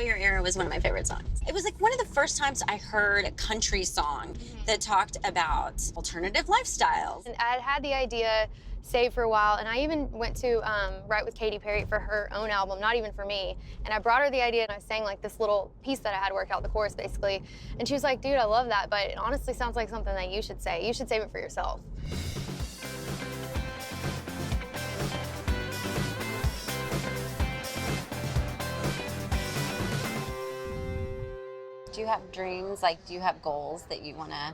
Your Arrow was one of my favorite songs. It was like one of the first times I heard a country song that talked about alternative lifestyles. And I had the idea saved for a while, and I even went to write with Katy Perry for her own album, not even for me. And I brought her the idea, and I sang like this little piece that I had worked out the chorus basically. And she was like, dude, I love that, but it honestly sounds like something that you should say. You should save it for yourself. Do you have dreams? Like, do you have goals that you want to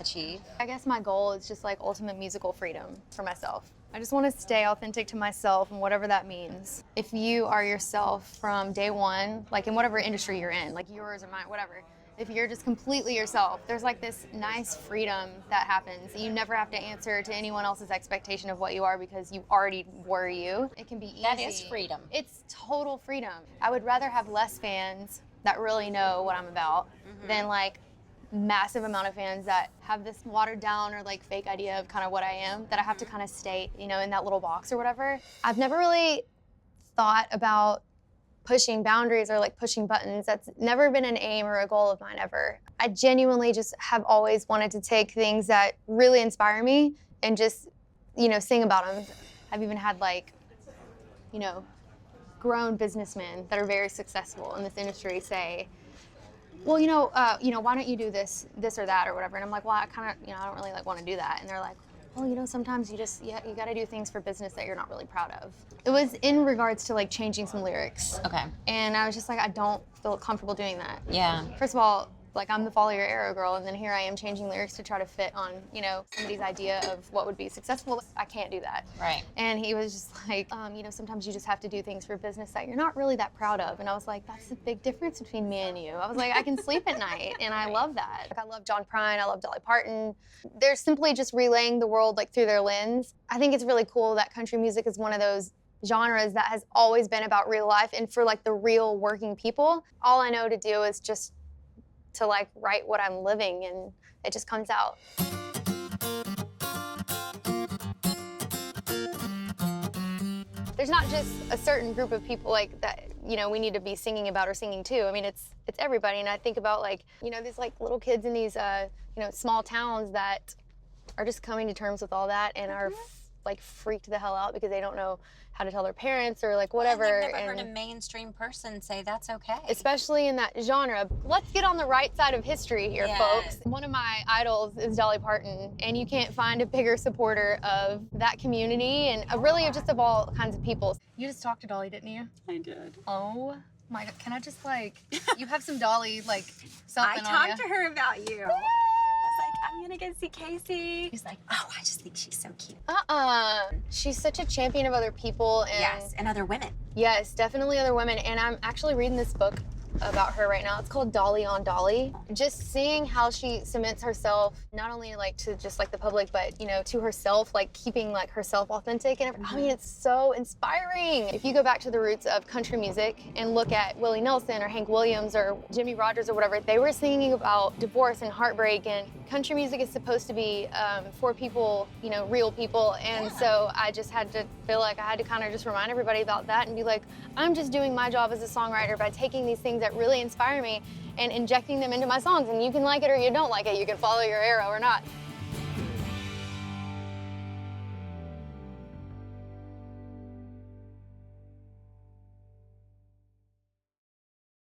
achieve? I guess my goal is just like ultimate musical freedom for myself. I just want to stay authentic to myself and whatever that means. If you are yourself from day one, like in whatever industry you're in, like yours or mine, whatever, if you're just completely yourself, there's like this nice freedom that happens. You never have to answer to anyone else's expectation of what you are because you already were you. It can be easy. That is freedom. It's total freedom. I would rather have less fans that really know what I'm about than like massive amount of fans that have this watered down or like fake idea of kind of what I am that I have to kind of stay, you know, in that little box or whatever. I've never really thought about pushing boundaries or like pushing buttons. That's never been an aim or a goal of mine ever. I genuinely just have always wanted to take things that really inspire me and just, you know, sing about them. I've even had like, you know, grown businessmen that are very successful in this industry say, well, you know, why don't you do this or that or whatever? And I'm like, well, I kind of, you know, I don't really like want to do that. And they're like, well, you know, sometimes you just, you got to do things for business that you're not really proud of. It was in regards to like changing some lyrics. Okay. And I was just like, I don't feel comfortable doing that. Yeah. First of all, like I'm the follow your arrow girl, and then here I am changing lyrics to try to fit on, you know, somebody's idea of what would be successful. I can't do that. Right. And he was just like, you know, sometimes you just have to do things for business that you're not really that proud of. And I was like, that's the big difference between me and you. I was like, I can sleep at night, and I love that. Like, I love John Prine, I love Dolly Parton. They're simply just relaying the world like through their lens. I think it's really cool that country music is one of those genres that has always been about real life and for like the real working people. All I know to do is just to like write what I'm living, and it just comes out. There's not just a certain group of people like that, you know, we need to be singing about or singing to. I mean, it's everybody. And I think about like, you know, these like little kids in these, you know, small towns that are just coming to terms with all that and are like freaked the hell out because they don't know how to tell their parents or like whatever. Well, I've never heard a mainstream person say that's okay. Especially in that genre. Let's get on the right side of history here, folks. One of my idols is Dolly Parton, and you can't find a bigger supporter of that community and really just of all kinds of people. You just talked to Dolly, didn't you? I did. Oh my God, can I just like, you have some Dolly like something on you. I talked to her about you. I'm gonna go see Kacey. He's like, oh, I just think she's so cute. She's such a champion of other people. And yes, and other women. Yes, definitely other women. And I'm actually reading this book about her right now. It's called Dolly on Dolly. Just seeing how she cements herself, not only like to just like the public, but you know, to herself, like keeping like herself authentic. And I mean, it's so inspiring. If you go back to the roots of country music and look at Willie Nelson or Hank Williams or Jimmy Rogers or whatever, they were singing about divorce and heartbreak, and country music is supposed to be for people, you know, real people. And so I just had to feel like I had to kind of just remind everybody about that and be like, I'm just doing my job as a songwriter by taking these things that really inspire me and injecting them into my songs. And you can like it or you don't like it. You can follow your arrow or not.